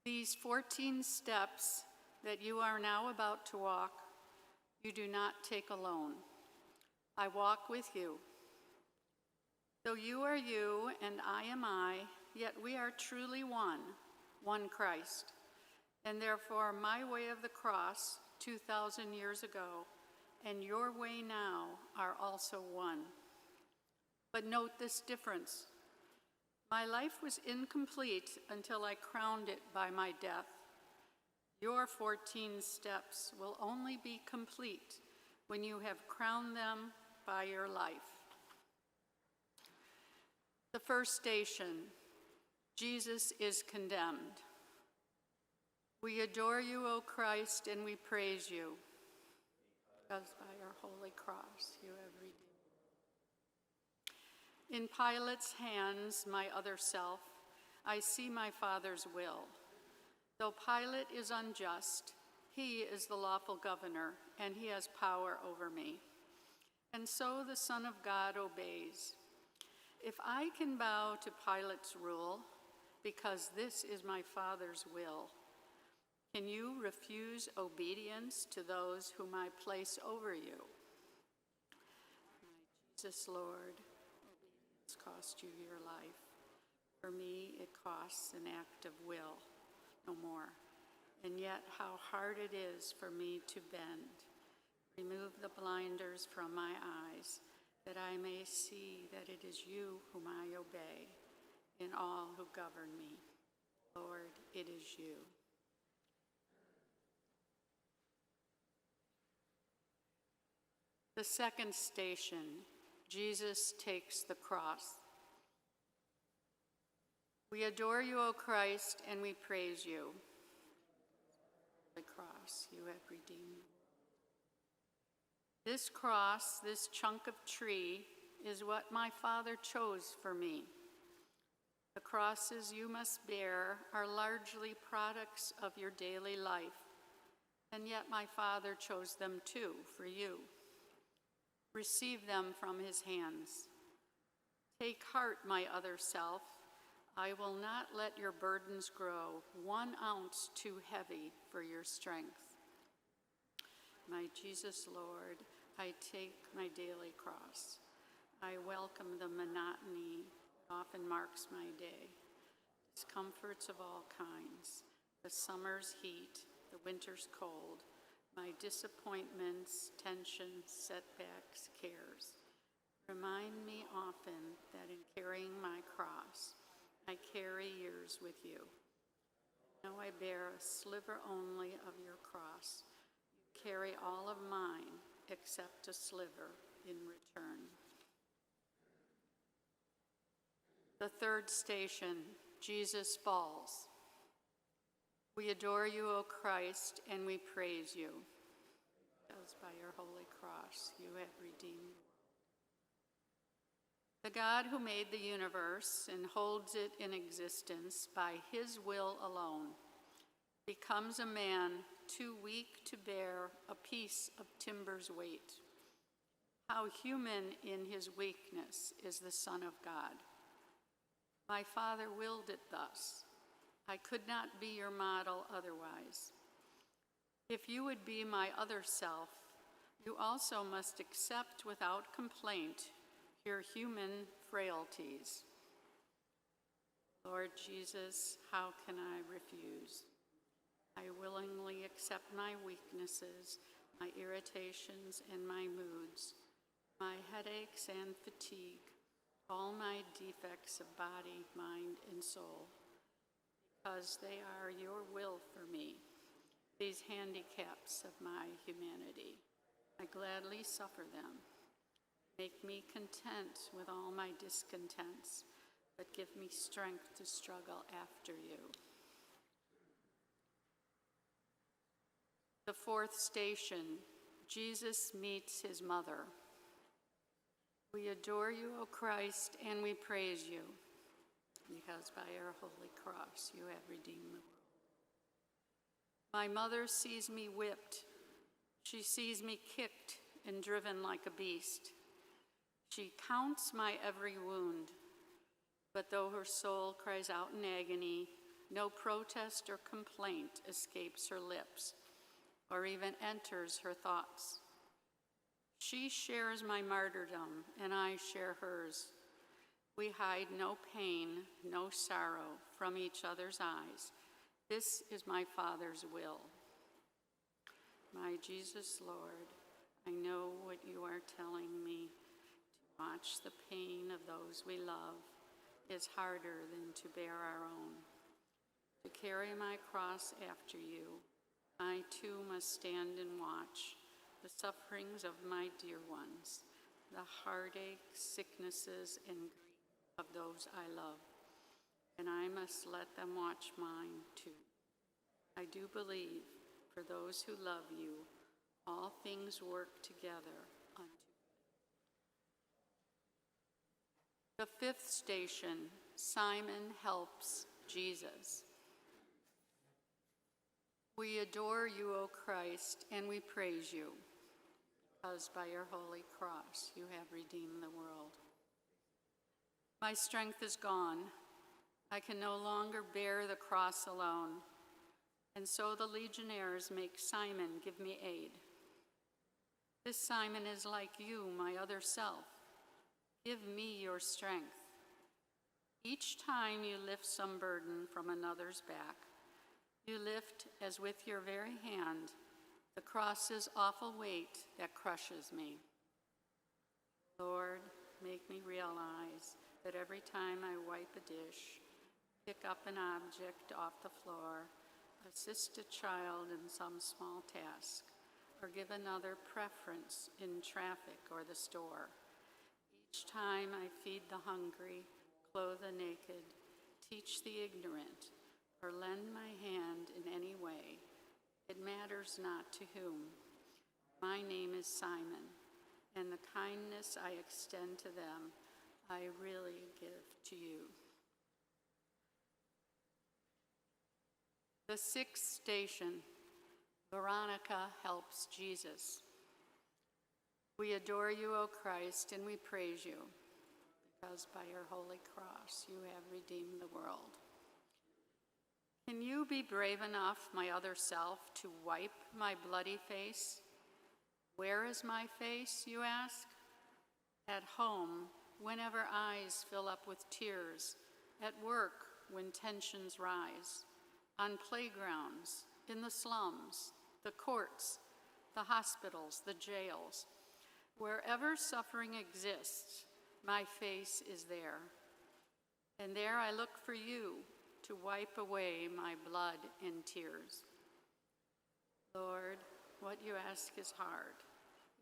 These 14 steps that you are now about to walk, you do not take alone. I walk with you. Though you are you and I am I, yet we are truly one Christ. And therefore my way of the cross 2,000 years ago and your way now are also one. But note this difference. My life was incomplete until I crowned it by my death. Your 14 steps will only be complete when you have crowned them by your life. The first station, Jesus is condemned. We adore you, O Christ, and we praise you, because by your holy cross you have redeemed. In Pilate's hands, my other self, I see my Father's will. Though Pilate is unjust, he is the lawful governor, and he has power over me. And so the Son of God obeys. If I can bow to Pilate's rule, because this is my Father's will, can you refuse obedience to those whom I place over you? My Jesus, Lord, obedience cost you your life. For me, it costs an act of will, no more. And yet, how hard it is for me to bend. Remove the blinders from my eyes, that I may see that it is you whom I obey in all who govern me. Lord, it is you. The second station, Jesus takes the cross. We adore you, O Christ, and we praise you. The cross you have redeemed. This cross, this chunk of tree, is what my Father chose for me. The crosses you must bear are largely products of your daily life, and yet my Father chose them too for you. Receive them from his hands. Take heart, my other self. I will not let your burdens grow 1 ounce too heavy for your strength. My Jesus, Lord, I take my daily cross. I welcome the monotony that often marks my day, discomforts of all kinds, the summer's heat, the winter's cold, my disappointments, tensions, setbacks, cares. Remind me often that in carrying my cross, I carry yours with you. Now I bear a sliver only of your cross. You carry all of mine except a sliver in return. The third station, Jesus falls. We adore you, O Christ, and we praise you, because by your holy cross you have redeemed the world. The God who made the universe and holds it in existence by his will alone becomes a man too weak to bear a piece of timber's weight. How human in his weakness is the Son of God. My Father willed it thus. I could not be your model otherwise. If you would be my other self, you also must accept without complaint your human frailties. Lord Jesus, how can I refuse? I willingly accept my weaknesses, my irritations and my moods, my headaches and fatigue, all my defects of body, mind, and soul, because they are your will for me, these handicaps of my humanity. I gladly suffer them. Make me content with all my discontents, but give me strength to struggle after you. The fourth station, Jesus meets his mother. We adore you, O Christ, and we praise you, because by your holy cross you have redeemed the world. My mother sees me whipped. She sees me kicked and driven like a beast. She counts my every wound, but though her soul cries out in agony, no protest or complaint escapes her lips, or even enters her thoughts. She shares my martyrdom, and I share hers. We hide no pain, no sorrow from each other's eyes. This is my Father's will. My Jesus, Lord, I know what you are telling me. To watch the pain of those we love is harder than to bear our own. To carry my cross after you, I too must stand and watch the sufferings of my dear ones, the heartaches, sicknesses, and grief of those I love, and I must let them watch mine too. I do believe for those who love you, all things work together unto good. The fifth station, Simon helps Jesus. We adore you, O Christ, and we praise you, because by your holy cross you have redeemed the world. My strength is gone. I can no longer bear the cross alone, and so the legionnaires make Simon give me aid. This Simon is like you, my other self. Give me your strength. Each time you lift some burden from another's back, you lift, as with your very hand, the cross's awful weight that crushes me. Lord, make me realize that every time I wipe a dish, pick up an object off the floor, assist a child in some small task, or give another preference in traffic or the store, each time I feed the hungry, clothe the naked, teach the ignorant, or lend my hand in any way, it matters not to whom. My name is Simon, and the kindness I extend to them, I really give to you. The sixth station, Veronica helps Jesus. We adore you, O Christ, and we praise you, because by your holy cross you have redeemed the world. Can you be brave enough, my other self, to wipe my bloody face? Where is my face, you ask? At home, whenever eyes fill up with tears, at work when tensions rise, on playgrounds, in the slums, the courts, the hospitals, the jails. Wherever suffering exists, my face is there. And there I look for you to wipe away my blood and tears. Lord, what you ask is hard.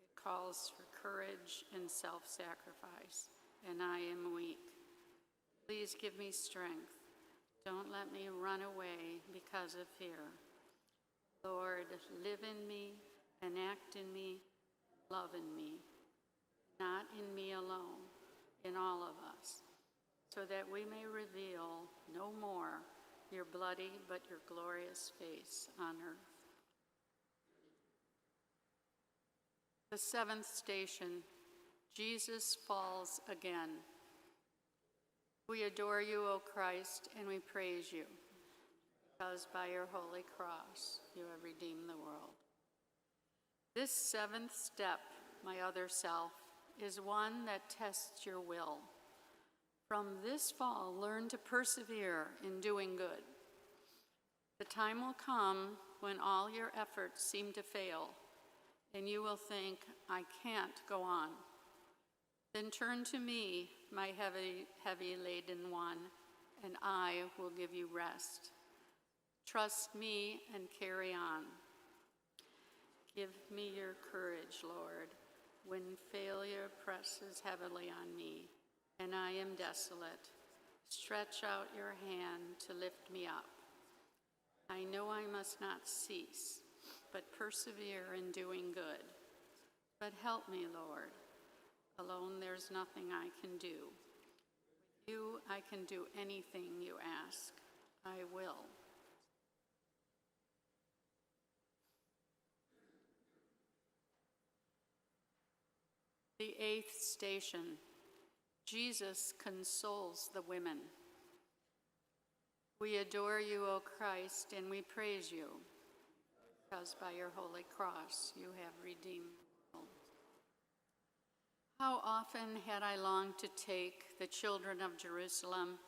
It calls for courage and self-sacrifice, and I am weak. Please give me strength. Don't let me run away because of fear. Lord, live in me and act in me, love in me, not in me alone, in all of us, so that we may reveal no more your bloody but your glorious face on earth. The seventh station, Jesus falls again. We adore you, O Christ, and we praise you, because by your holy cross you have redeemed the world. This seventh step, my other self, is one that tests your will. From this fall, learn to persevere in doing good. The time will come when all your efforts seem to fail, and you will think, I can't go on. Then turn to me, my heavy laden one, and I will give you rest. Trust me and carry on. Give me your courage, Lord, when failure presses heavily on me and I am desolate. Stretch out your hand to lift me up. I know I must not cease, but persevere in doing good. But help me, Lord. Alone there's nothing I can do. With you I can do anything you ask. I will. The eighth station, Jesus consoles the women. We adore you, O Christ, and we praise you, because by your holy cross you have redeemed the world. How often had I longed to take the children of Jerusalem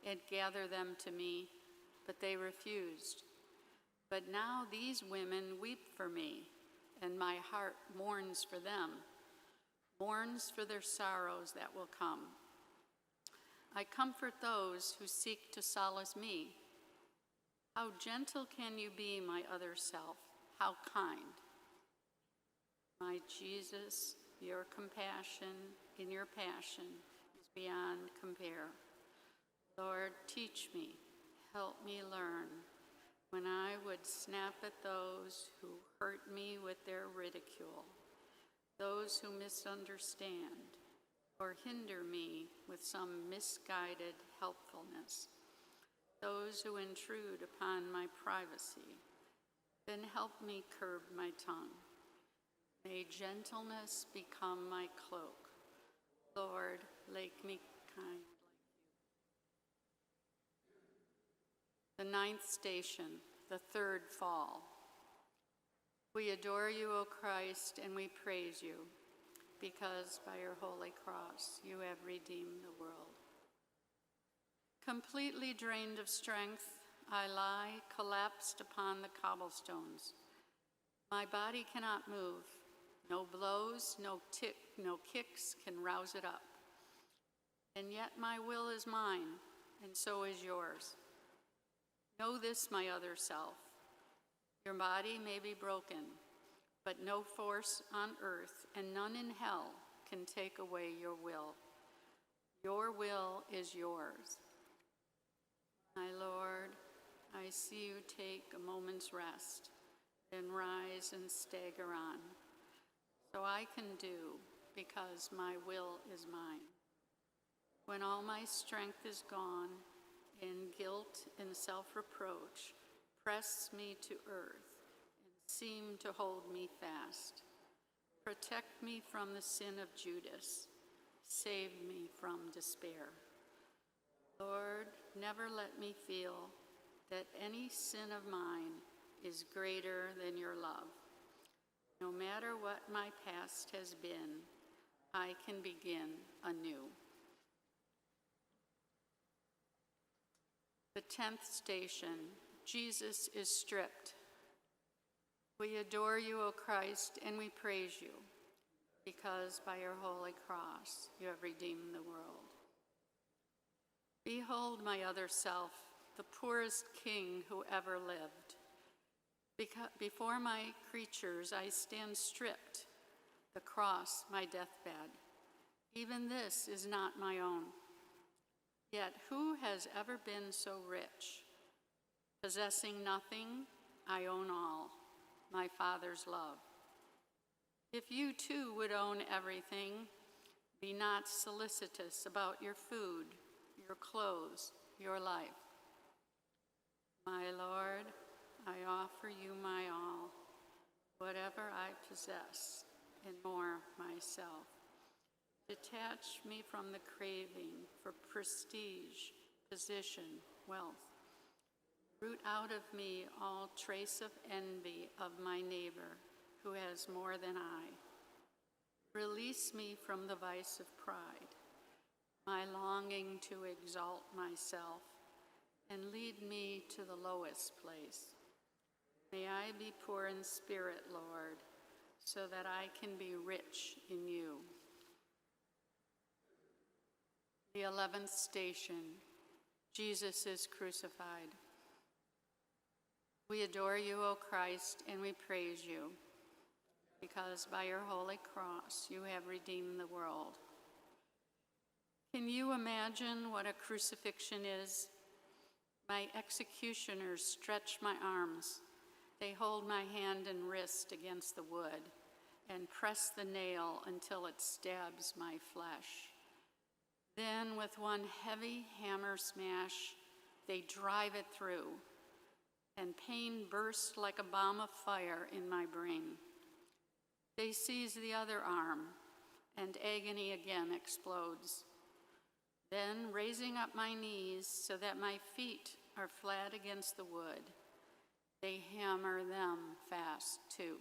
and gather them to me, but they refused. But now these women weep for me, and my heart mourns for them, mourns for their sorrows that will come. I comfort those who seek to solace me. How gentle can you be, my other self? How kind. My Jesus, your compassion in your passion is beyond compare. Lord, teach me, help me learn, when I would snap at those who hurt me with their ridicule, those who misunderstand or hinder me with some misguided helpfulness, those who intrude upon my privacy, then help me curb my tongue. May gentleness become my cloak. Lord, make me kind like you. The ninth station, the third fall. We adore you, O Christ, and we praise you, because by your holy cross you have redeemed the world. Completely drained of strength, I lie collapsed upon the cobblestones. My body cannot move. No blows, no kicks can rouse it up. And yet my will is mine, and so is yours. Know this, my other self. Your body may be broken, but no force on earth and none in hell can take away your will. Your will is yours. My Lord, I see you take a moment's rest, then rise and stagger on. So I can do, because my will is mine. When all my strength is gone, and guilt and self-reproach press me to earth and seem to hold me fast, protect me from the sin of Judas, save me from despair. Lord, never let me feel that any sin of mine is greater than your love. No matter what my past has been, I can begin anew. The 10th station, Jesus is stripped. We adore you, O Christ, and we praise you, because by your holy cross you have redeemed the world. Behold my other self, the poorest king who ever lived. Before my creatures I stand stripped, the cross my deathbed. Even this is not my own. Yet who has ever been so rich? Possessing nothing, I own all, my Father's love. If you too would own everything, be not solicitous about your food, your clothes, your life. My Lord, I offer you my all, whatever I possess, and more myself. Detach me from the craving for prestige, position, wealth. Root out of me all trace of envy of my neighbor who has more than I. Release me from the vice of pride, my longing to exalt myself, and lead me to the lowest place. May I be poor in spirit, Lord, so that I can be rich in you. The 11th station, Jesus is crucified. We adore you, O Christ, and we praise you, because by your holy cross you have redeemed the world. Can you imagine what a crucifixion is? My executioners stretch my arms. They hold my hand and wrist against the wood and press the nail until it stabs my flesh. Then with one heavy hammer smash, they drive it through, and pain bursts like a bomb of fire in my brain. They seize the other arm, and agony again explodes. Then, raising up my knees so that my feet are flat against the wood. They hammer them fast too.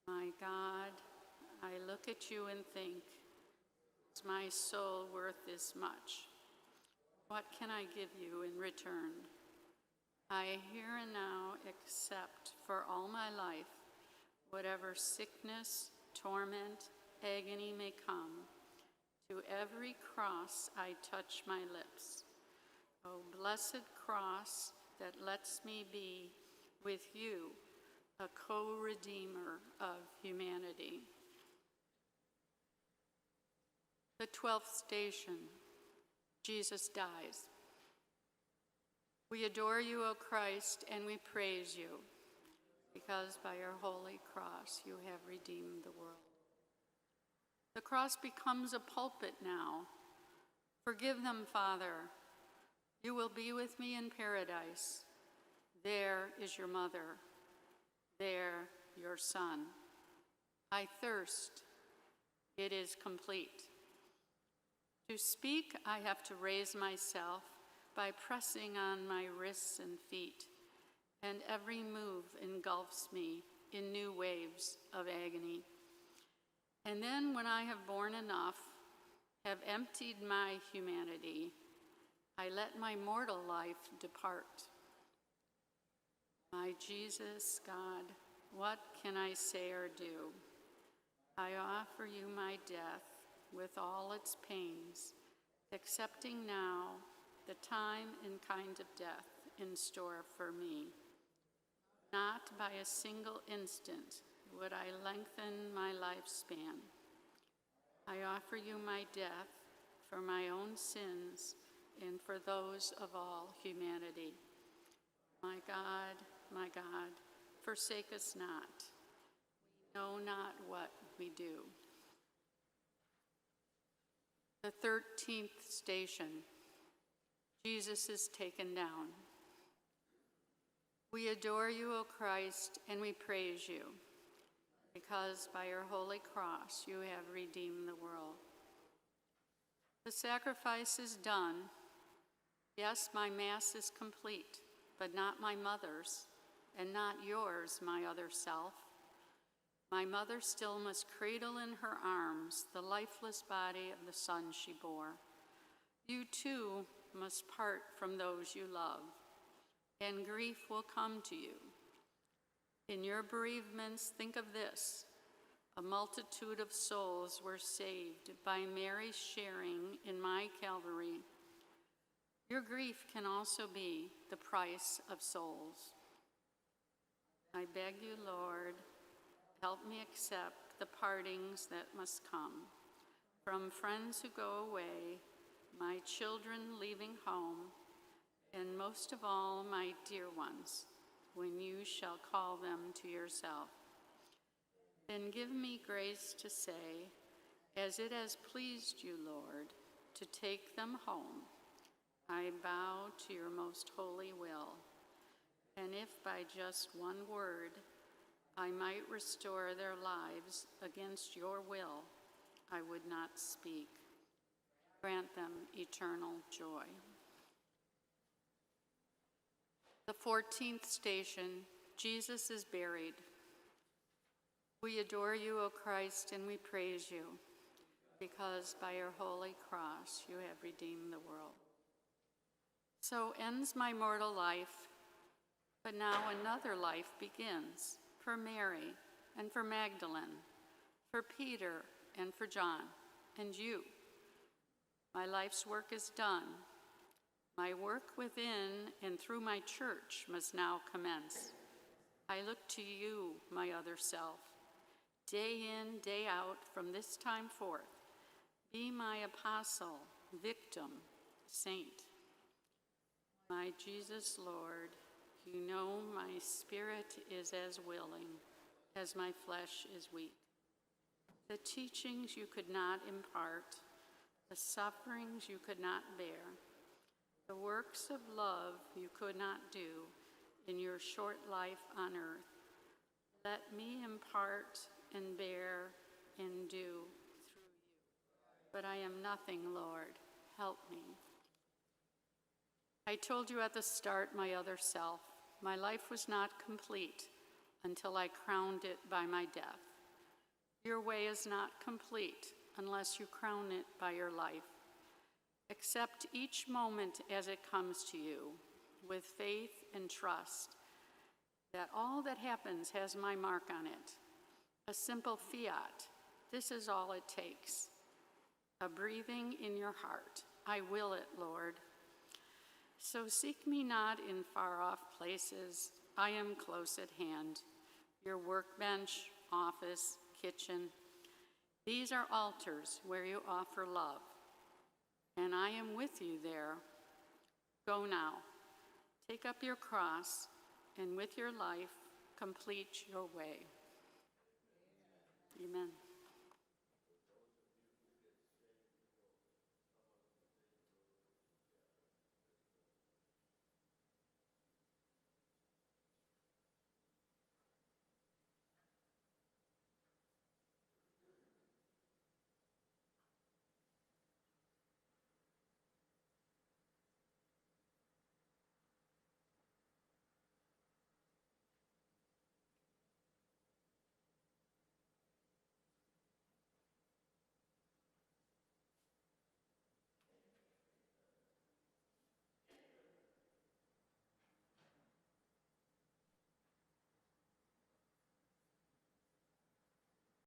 My God, I look at you and think, is my soul worth this much? What can I give you in return? I here and now accept for all my life whatever sickness, torment, agony may come. To every cross I touch my lips. O blessed cross that lets me be with you, a co-redeemer of humanity. The 12th station, Jesus dies. We adore you, O Christ, and we praise you, because by your holy cross you have redeemed the world. The cross becomes a pulpit now. Forgive them, Father. You will be with me in paradise. There is your mother. There your son. I thirst. It is complete. To speak, I have to raise myself by pressing on my wrists and feet, and every move engulfs me in new waves of agony. And then when I have borne enough, have emptied my humanity, I let my mortal life depart. My Jesus, God, what can I say or do? I offer you my death with all its pains, accepting now the time and kind of death in store for me. Not by a single instant would I lengthen my lifespan. I offer you my death for my own sins and for those of all humanity. My God, forsake us not. We know not what we do. The 13th station, Jesus is taken down. We adore you, O Christ, and we praise you, because by your holy cross you have redeemed the world. The sacrifice is done. Yes, my Mass is complete, but not my mother's, and not yours, my other self. My mother still must cradle in her arms the lifeless body of the son she bore. You too must part from those you love, and grief will come to you. In your bereavements, think of this. A multitude of souls were saved by Mary's sharing in my Calvary. Your grief can also be the price of souls. I beg you, Lord, help me accept the partings that must come from friends who go away, my children leaving home, and most of all, my dear ones, when you shall call them to yourself. Then give me grace to say, as it has pleased you, Lord, to take them home, I bow to your most holy will. And if by just one word I might restore their lives against your will, I would not speak. Grant them eternal joy. The 14th station, Jesus is buried. We adore you, O Christ, and we praise you, because by your holy cross you have redeemed the world. So ends my mortal life, but now another life begins for Mary and for Magdalene, for Peter and for John, and you. My life's work is done. My work within and through my church must now commence. I look to you, my other self, day in, day out, from this time forth. Be my apostle, victim, saint. My Jesus, Lord, you know my spirit is as willing as my flesh is weak. The teachings you could not impart, the sufferings you could not bear, the works of love you could not do in your short life on earth, let me impart and bear and do through you. But I am nothing, Lord. Help me. I told you at the start, my other self, my life was not complete until I crowned it by my death. Your way is not complete unless you crown it by your life. Accept each moment as it comes to you with faith and trust that all that happens has my mark on it. A simple fiat, this is all it takes. A breathing in your heart, I will it, Lord. So seek me not in far-off places, I am close at hand. Your workbench, office, kitchen, these are altars where you offer love, and I am with you there. Go now, take up your cross, and with your life, complete your way. Amen.